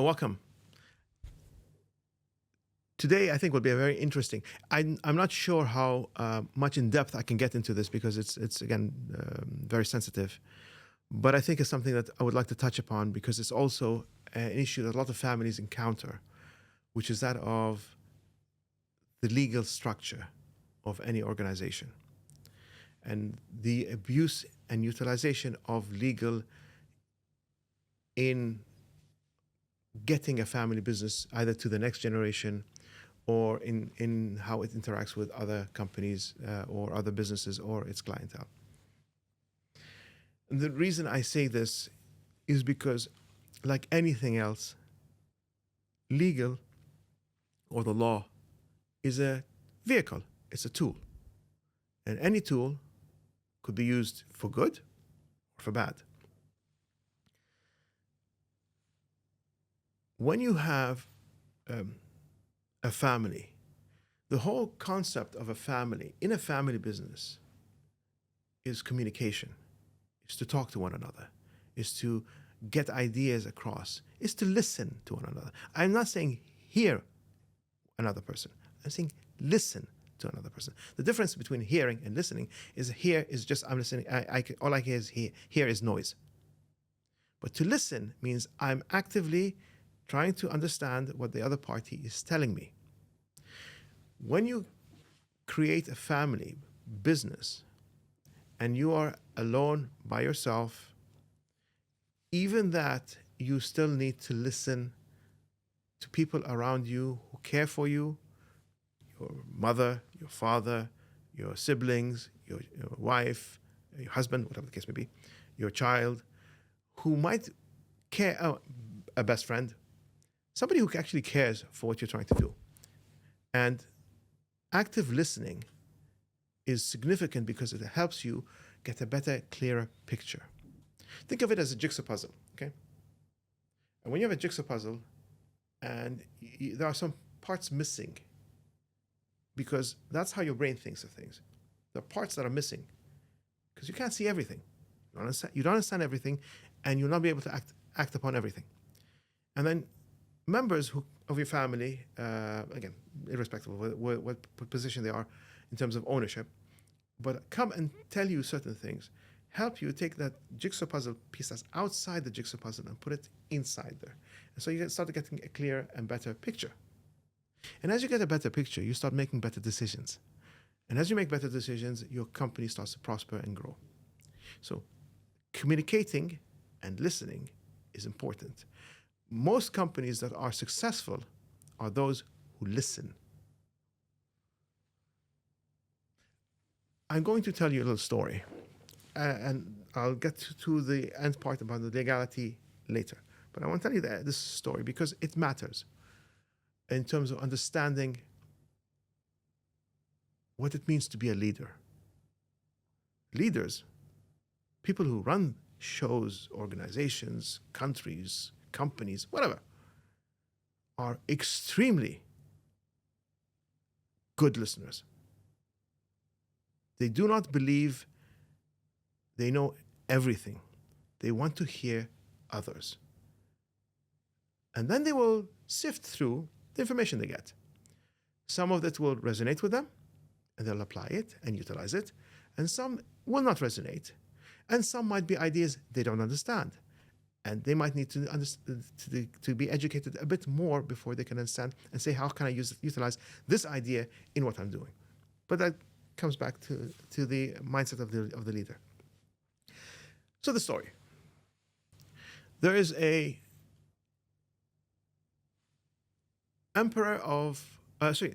Welcome. Today, I think will be a very interesting. I'm not sure how much in depth I can get into this because it's again very sensitive, but I think it's something that I would like to touch upon because it's also an issue that a lot of families encounter, which is that of the legal structure of any organization and the abuse and utilization of legal in getting a family business either to the next generation or in how it interacts with other companies or other businesses or its clientele. And the reason I say this is because, like anything else, legal or the law is a vehicle, it's a tool. And any tool could be used for good or for bad. When you have a family, the whole concept of a family in a family business is communication, is to talk to one another, is to get ideas across, is to listen to one another. I'm not saying hear another person. I'm saying listen to another person. The difference between hearing and listening is hear is just I'm listening. All I hear is hear is noise. But to listen means I'm actively trying to understand what the other party is telling me. When you create a family business and you are alone by yourself, even that you still need to listen to people around you who care for you, your mother, your father, your siblings, your wife, your husband, whatever the case may be, your child, who might care, a best friend, somebody who actually cares for what you're trying to do. And active listening is significant because it helps you get a better, clearer picture. Think of it as a jigsaw puzzle, okay? And when you have a jigsaw puzzle and there are some parts missing, because that's how your brain thinks of things. There are parts that are missing because you can't see everything. You don't understand everything, and you'll not be able to act upon everything. And then members of your family, again, irrespective of what position they are in terms of ownership, but come and tell you certain things, help you take that jigsaw puzzle piece that's outside the jigsaw puzzle and put it inside there. And so you start getting a clearer and better picture. And as you get a better picture, you start making better decisions. And as you make better decisions, your company starts to prosper and grow. So communicating and listening is important. Most companies that are successful are those who listen. I'm going to tell you a little story, and I'll get to the end part about the legality later. But I want to tell you this story because it matters in terms of understanding what it means to be a leader. Leaders, people who run shows, organizations, countries, companies, whatever, are extremely good listeners. They do not believe they know everything. They want to hear others. And then they will sift through the information they get. Some of it will resonate with them, and they'll apply it and utilize it. And some will not resonate. And some might be ideas they don't understand. And they might need to be educated a bit more before they can understand and say, how can I utilize this idea in what I'm doing? But that comes back to the mindset of the leader. So the story. There is a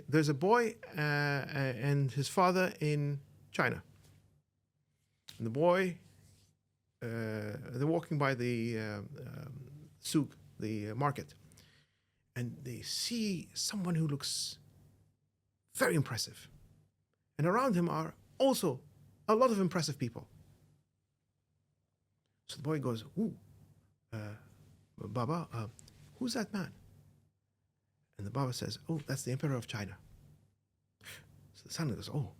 there's a boy and his father in China. And the boy, they're walking by the souk, the market, and they see someone who looks very impressive. And around him are also a lot of impressive people. So the boy goes, ooh, Baba, who's that man? And the Baba says, oh, that's the Emperor of China. So the son goes, oh,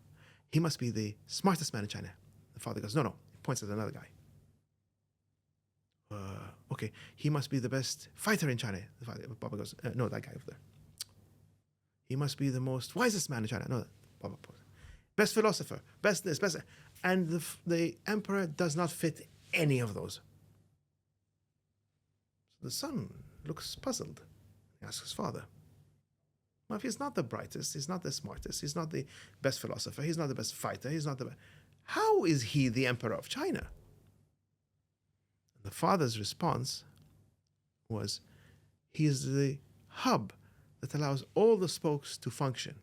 he must be the smartest man in China. The father goes, no. He points at another guy. Okay, he must be the best fighter in China. The father, Papa goes, no, that guy over there. He must be the most wisest man in China. No, Papa goes, best philosopher, best this, best that. And the emperor does not fit any of those. So the son looks puzzled. He asks his father, well, if he's not the brightest, he's not the smartest, he's not the best philosopher, he's not the best fighter, he's not the best. How is he the emperor of China? The father's response was, he is the hub that allows all the spokes to function.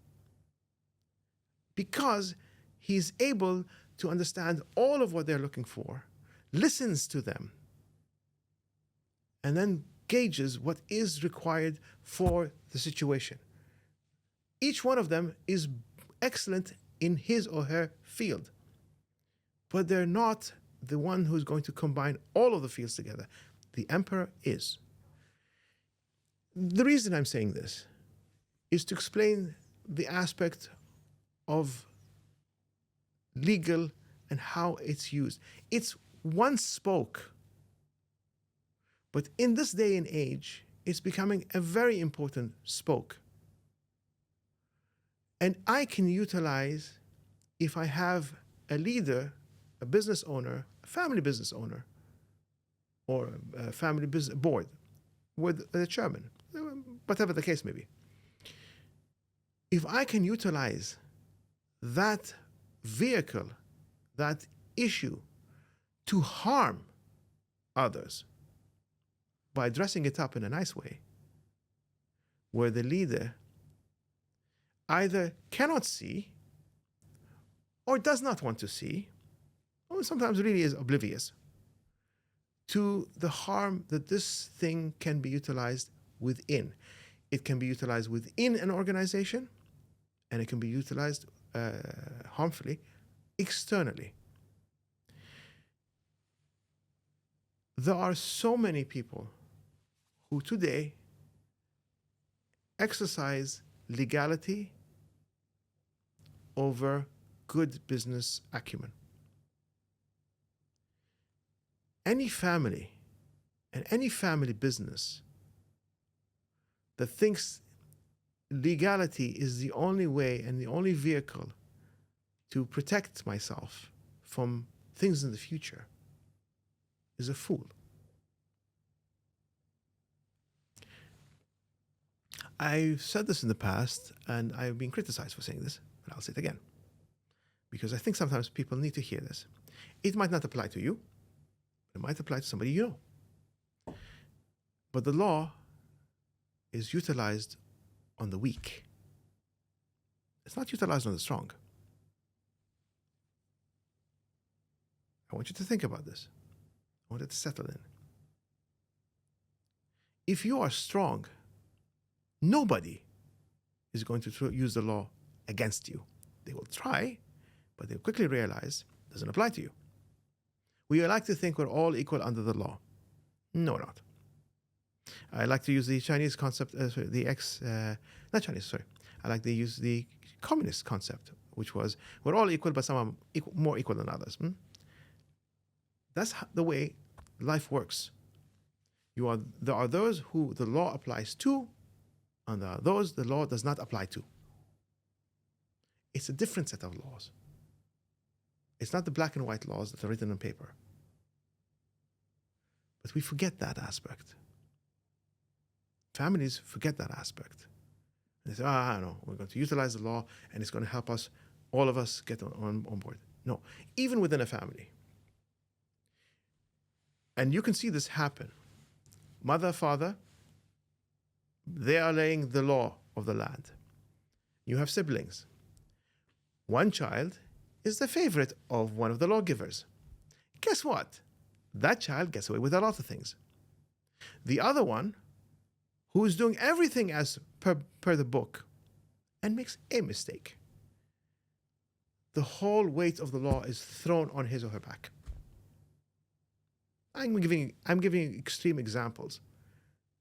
Because he's able to understand all of what they're looking for, listens to them, and then gauges what is required for the situation. Each one of them is excellent in his or her field, but they're not the one who's going to combine all of the fields together. The emperor is. The reason I'm saying this is to explain the aspect of legal and how it's used. It's one spoke, but in this day and age, it's becoming a very important spoke. And I can utilize, if I have a leader, a business owner, a family business owner, or a family business board with a chairman, whatever the case may be. If I can utilize that vehicle, that issue, to harm others by dressing it up in a nice way, where the leader either cannot see or does not want to see, or sometimes really is oblivious to the harm that this thing can be utilized within. It can be utilized within an organization, and it can be utilized harmfully externally. There are so many people who today exercise legality over good business acumen. Any family and any family business that thinks legality is the only way and the only vehicle to protect myself from things in the future is a fool. I've said this in the past, and I've been criticized for saying this, but I'll say it again, because I think sometimes people need to hear this. It might not apply to you, but it might apply to somebody you know. But the law is utilized on the weak. It's not utilized on the strong. I want you to think about this. I want it to settle in. If you are strong, nobody is going to use the law against you. They will try, but they'll quickly realize it doesn't apply to you. We like to think we're all equal under the law. No, we're not. I like to use the Chinese concept, not Chinese, sorry. I like to use the communist concept, which was we're all equal, but some are more equal than others. That's the way life works. There are those who the law applies to, and there are those the law does not apply to. It's a different set of laws. It's not the black and white laws that are written on paper. But we forget that aspect. Families forget that aspect. They say, no, we're going to utilize the law and it's going to help us, all of us, get on board. No, even within a family. And you can see this happen. Mother, father, they are laying the law of the land. You have siblings. One child is the favorite of one of the lawgivers. Guess what? That child gets away with a lot of things. The other one, who is doing everything as per the book and makes a mistake, the whole weight of the law is thrown on his or her back. I'm giving extreme examples,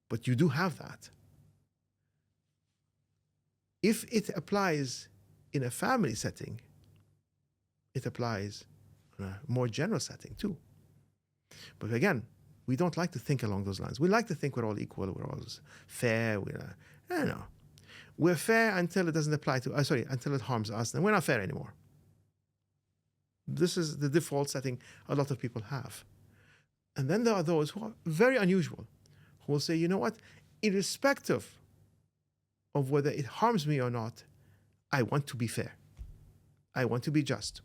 but you do have that. If it applies in a family setting, it applies in a more general setting too. But again, We don't like to think along those lines. We like to think we're all equal, we're all fair. No. We're fair until it doesn't apply to us, until it harms us. Then we're not fair anymore. This is the default setting a lot of people have. And then there are those who are very unusual, who will say, you know what, irrespective of whether it harms me or not, I want to be fair. I want to be just.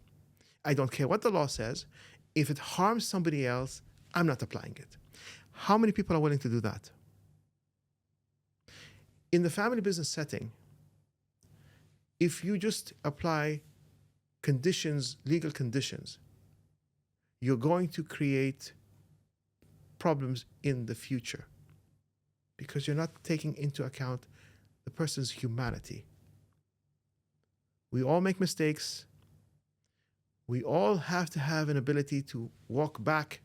I don't care what the law says. If it harms somebody else, I'm not applying it. How many people are willing to do that? In the family business setting, if you just apply conditions, legal conditions, you're going to create problems in the future because you're not taking into account the person's humanity. We all make mistakes. We all have to have an ability to walk back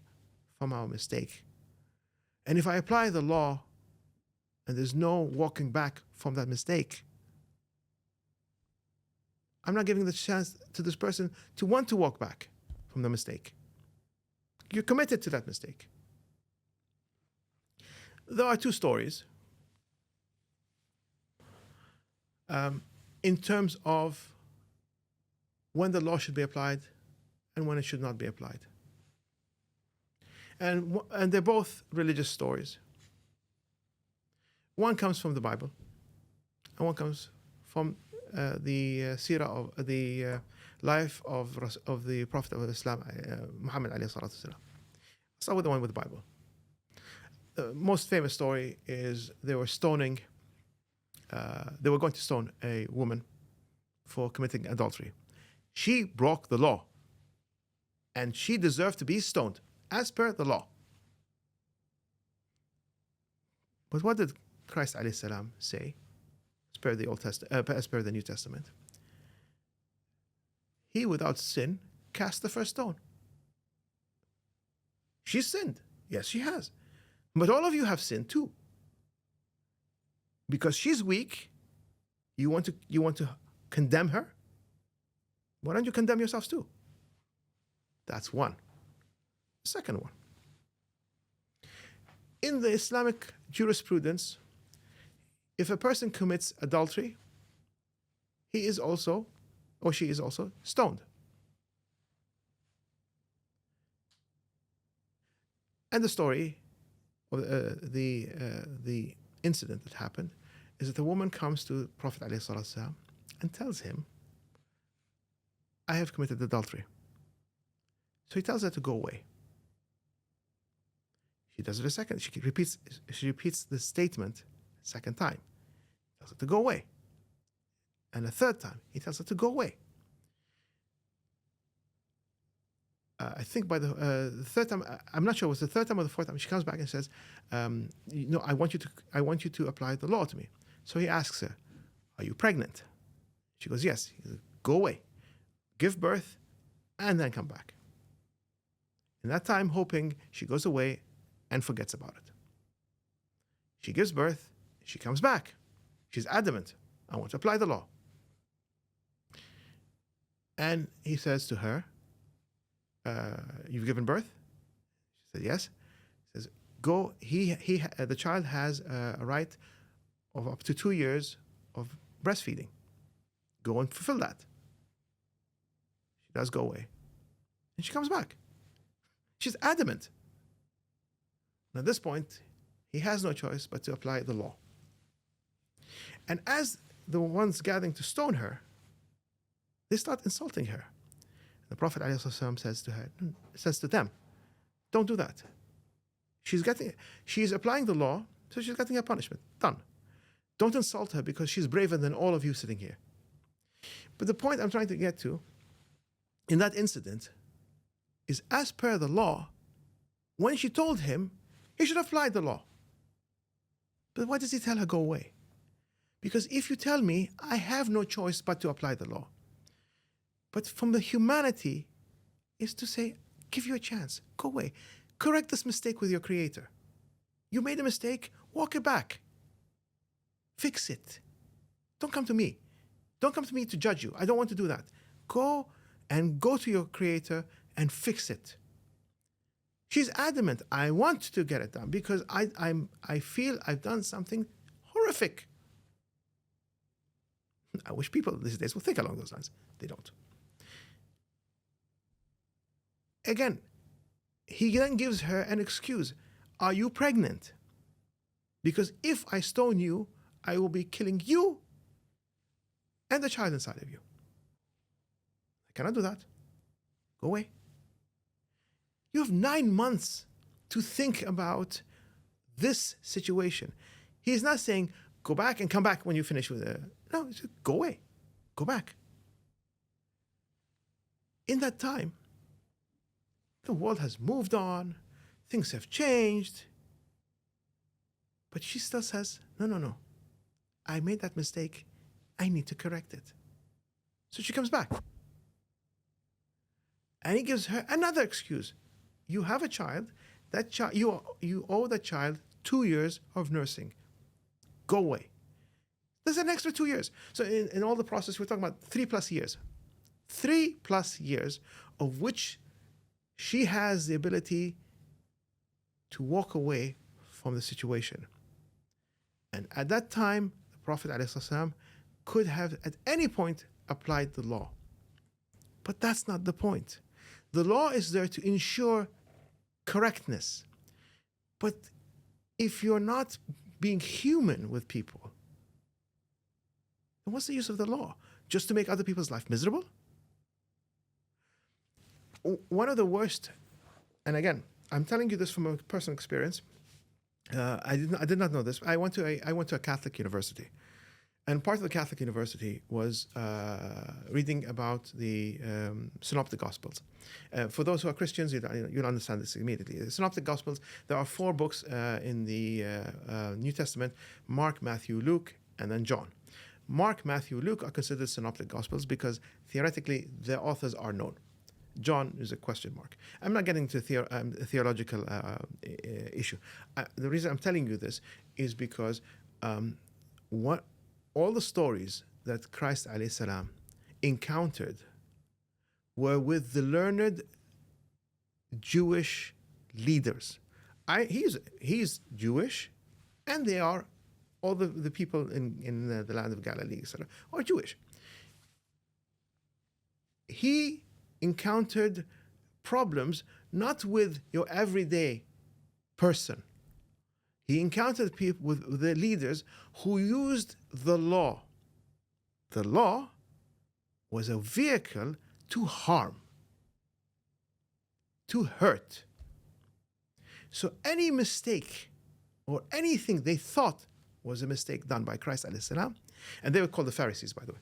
from our mistake. And if I apply the law and there's no walking back from that mistake, I'm not giving the chance to this person to want to walk back from the mistake. You're committed to that mistake. There are two stories in terms of when the law should be applied and when it should not be applied. And they're both religious stories. One comes from the Bible, and one comes from the seerah of the life of the Prophet of Islam, Muhammad alayhi salatu wasalam. Start with the one with the Bible. The most famous story is they were going to stone a woman for committing adultery. She broke the law, and she deserved to be stoned as per the law. But what did Christ alayhi salam say as per the Old Testament, as per the New Testament? He without sin cast the first stone. She sinned. Yes, she has. But all of you have sinned too. Because she's weak, you want to condemn her? Why don't you condemn yourselves too? That's one. Second one. In the Islamic jurisprudence, if a person commits adultery, he is also, or she is also, stoned. And the story, or the incident that happened, is that a woman comes to Prophet ﷺ and tells him, I have committed adultery. So he tells her to go away. She does it a second. She repeats the statement a second time. He tells her to go away. And a third time, he tells her to go away. I think by the third time, I'm not sure it was the third time or the fourth time, she comes back and says, I want you to apply the law to me. So he asks her, are you pregnant? She goes, yes. He says, go away, give birth, and then come back. In that time, hoping she goes away and forgets about it. She gives birth, she comes back. She's adamant, I want to apply the law. And he says to her, you've given birth? She said, yes. He says, go, the child has a right of up to 2 years of breastfeeding. Go and fulfill that. She does go away. And she comes back. She's adamant. And at this point, he has no choice but to apply the law. And as the ones gathering to stone her, they start insulting her. The Prophet ﷺ says to them, don't do that. She's applying the law, so she's getting a punishment. Done. Don't insult her because she's braver than all of you sitting here. But the point I'm trying to get to in that incident is, as per the law, when she told him, he should apply the law. But why does he tell her go away? Because if you tell me, I have no choice but to apply the law. But from the humanity is to say, give you a chance, go away. Correct this mistake with your creator. You made a mistake, walk it back. Fix it. Don't come to me. Don't come to me to judge you. I don't want to do that. Go to your creator and fix it. She's adamant, I want to get it done because I feel I've done something horrific. I wish people these days would think along those lines. They don't. Again, he then gives her an excuse. Are you pregnant? Because if I stone you, I will be killing you and the child inside of you. I cannot do that. Go away. You have 9 months to think about this situation. He's not saying, go back and come back when you finish with it. No, he said, go away. Go back. In that time, the world has moved on. Things have changed. But she still says, no. I made that mistake. I need to correct it. So she comes back. And he gives her another excuse. You have a child. That child, you owe that child 2 years of nursing. Go away. There's an extra 2 years. So in all the process, we're talking about 3+ years. 3+ years of which she has the ability to walk away from the situation. And at that time, the Prophet ﷺ could have at any point applied the law. But that's not the point. The law is there to ensure correctness. But if you're not being human with people, then what's the use of the law? Just to make other people's life miserable? One of the worst, and again, I'm telling you this from a personal experience. I did not know this. I went to a Catholic university, and part of the Catholic university was reading about the Synoptic Gospels. For those who are Christians, you'll understand this immediately. The Synoptic Gospels. There are 4 books in the New Testament: Mark, Matthew, Luke, and then John. Mark, Matthew, Luke are considered Synoptic Gospels because theoretically their authors are known. John is a question mark. I'm not getting to a theological issue. The reason I'm telling you this is because all the stories that Christ ﷺ encountered were with the learned Jewish leaders. He's Jewish, and they are all the people in the land of Galilee, etc., are Jewish. He encountered problems not with your everyday person. He encountered people with the leaders who used the law. The law was a vehicle to harm, to hurt. So any mistake or anything they thought was a mistake done by Christ ﷺ, and they were called the Pharisees, by the way,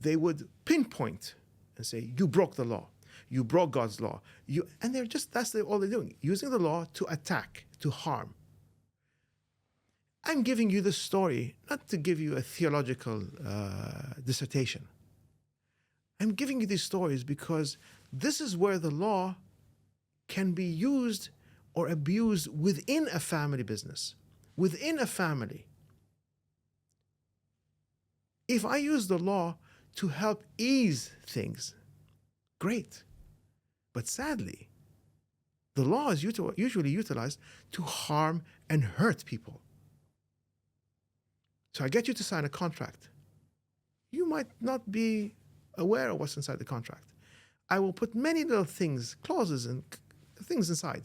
they would pinpoint and say, you broke the law. You broke God's law. And that's all they're doing, using the law to attack, to harm. I'm giving you this story not to give you a theological dissertation. I'm giving you these stories because this is where the law can be used or abused within a family business, within a family. If I use the law to help ease things, great. But sadly, the law is usually utilized to harm and hurt people. So I get you to sign a contract. You might not be aware of what's inside the contract. I will put many little things, clauses and things inside.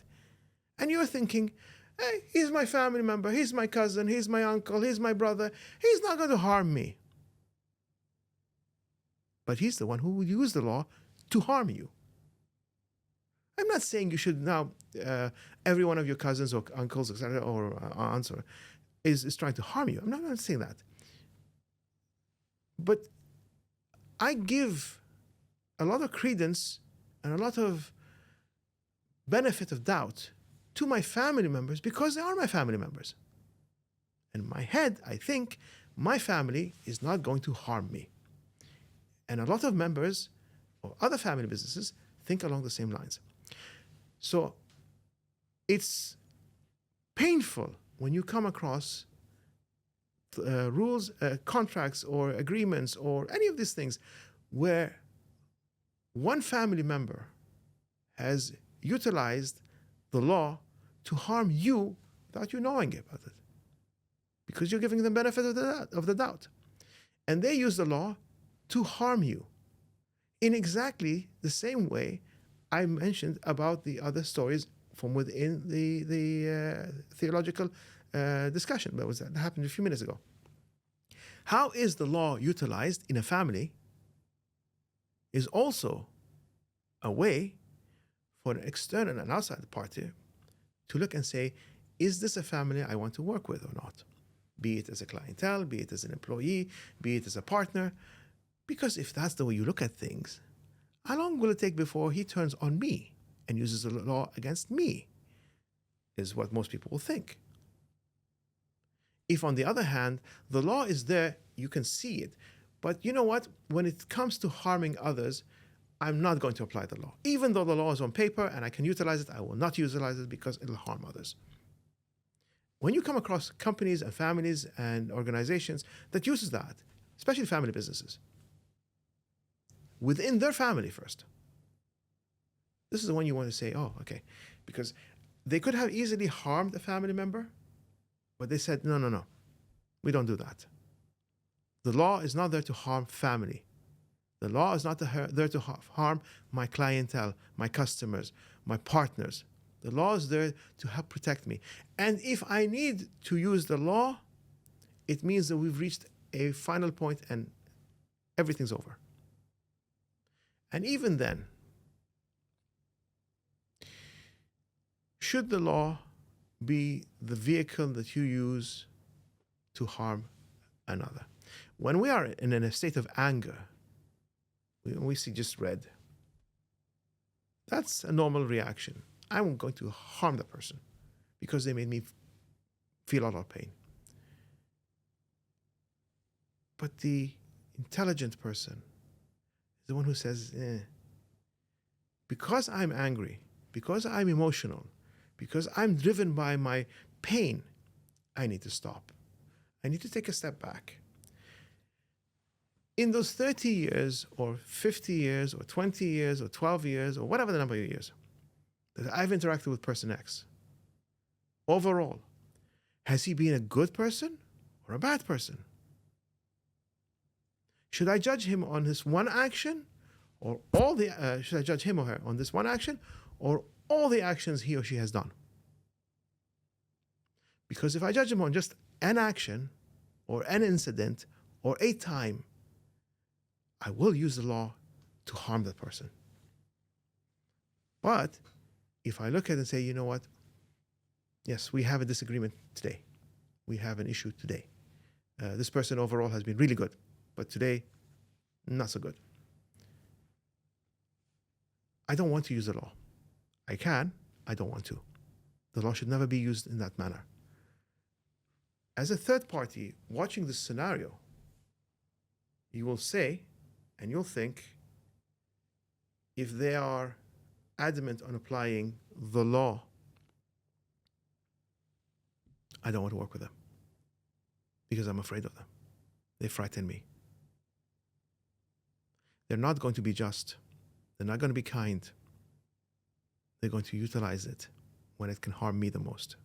And you're thinking, hey, he's my family member, he's my cousin, he's my uncle, he's my brother. He's not going to harm me. But he's the one who will use the law to harm you. I'm not saying you should now, every one of your cousins or uncles, etc., or aunts is trying to harm you. I'm not saying that. But I give a lot of credence and a lot of benefit of doubt to my family members because they are my family members. In my head, I think my family is not going to harm me. And a lot of members or other family businesses think along the same lines. So it's painful when you come across rules, contracts, or agreements, or any of these things where one family member has utilized the law to harm you without you knowing about it, because you're giving them benefit of the doubt. And they use the law to harm you in exactly the same way I mentioned about the other stories from within the theological discussion that happened a few minutes ago. How is the law utilized in a family is also a way for an external and outside party to look and say, is this a family I want to work with or not? Be it as a clientele, be it as an employee, be it as a partner. Because if that's the way you look at things, how long will it take before he turns on me and uses the law against me, is what most people will think. If, on the other hand, the law is there, you can see it. But you know what? When it comes to harming others, I'm not going to apply the law. Even though the law is on paper and I can utilize it, I will not utilize it because it'll harm others. When you come across companies and families and organizations that uses that, especially family businesses, within their family first, this is the one you want to say, oh, okay. Because they could have easily harmed a family member, but they said, no, we don't do that. The law is not there to harm family. The law is not there to harm my clientele, my customers, my partners. The law is there to help protect me. And if I need to use the law, it means that we've reached a final point and everything's over. And even then, should the law be the vehicle that you use to harm another? When we are in a state of anger, we see just red. That's a normal reaction. I'm going to harm the person because they made me feel a lot of pain. But the intelligent person is the one who says, because I'm angry, because I'm emotional, because I'm driven by my pain, I need to stop. I need to take a step back. In those 30 years or 50 years or 20 years or 12 years or whatever the number of years that I've interacted with person X, overall, has he been a good person or a bad person? Should I judge him on this one action, or should I judge him or her on this one action, or all the actions he or she has done? Because if I judge him on just an action, or an incident, or a time, I will use the law to harm that person. But if I look at it and say, you know what? Yes, we have a disagreement today. We have an issue today. This person overall has been really good, but today, not so good. I don't want to use the law. I can, I don't want to. The law should never be used in that manner. As a third party watching this scenario, you will say, and you'll think, if they are adamant on applying the law, I don't want to work with them because I'm afraid of them. They frighten me. They're not going to be just. They're not going to be kind. They're going to utilize it when it can harm me the most.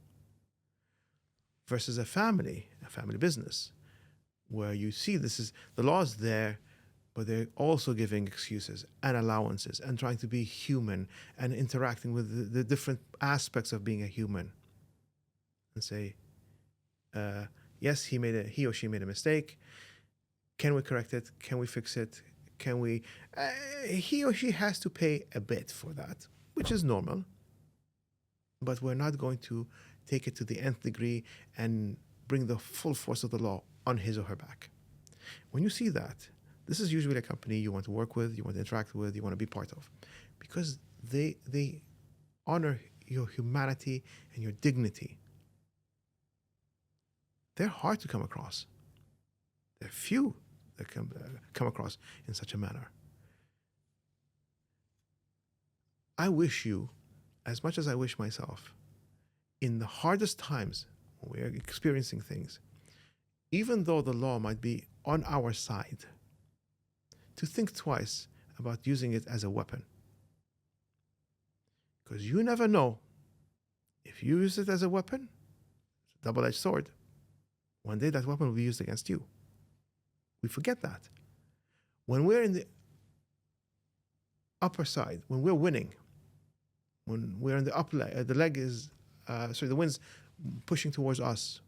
Versus a family business, where you see the law is there, but they're also giving excuses and allowances and trying to be human and interacting with the different aspects of being a human. And say, yes, he or she made a mistake. Can we correct it? Can we fix it? Can we? He or she has to pay a bit for that, which is normal. But we're not going to take it to the nth degree and bring the full force of the law on his or her back. When you see that, this is usually a company you want to work with, you want to interact with, you want to be part of, because they honor your humanity and your dignity. They're hard to come across. There are few that can come across in such a manner. I wish you, as much as I wish myself, in the hardest times when we are experiencing things, even though the law might be on our side, to think twice about using it as a weapon. Because you never know If you use it as a weapon, it's a double-edged sword. One day that weapon will be used against you. We forget that. When we're in the upper side, when we're winning, when we're in the upper leg, the wind's pushing towards us,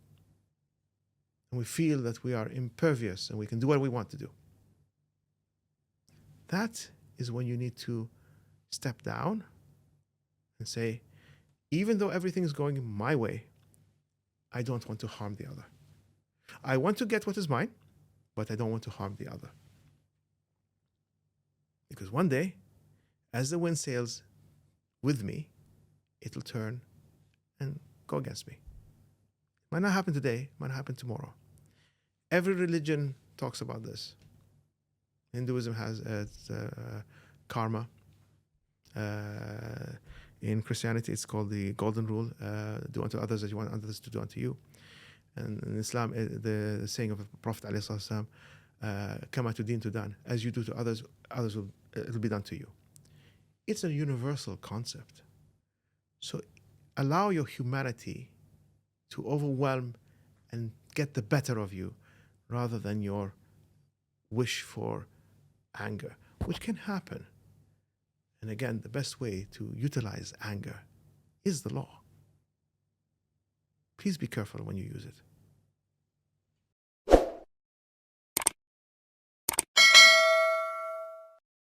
and we feel that we are impervious and we can do what we want to do. That is when you need to step down and say, even though everything is going my way, I don't want to harm the other. I want to get what is mine, but I don't want to harm the other. Because one day, as the wind sails with me, it'll turn and go against me. Might not happen today, might not happen tomorrow. Every religion talks about this. Hinduism has karma. In Christianity, it's called the Golden Rule: do unto others as you want others to do unto you. And in Islam, the saying of the Prophet ﷺ, "Kama tudin tudan," as you do to others, it'll be done to you. It's a universal concept. So allow your humanity to overwhelm and get the better of you, rather than your wish for anger, which can happen. And again, the best way to utilize anger is the law. Please be careful when you use it.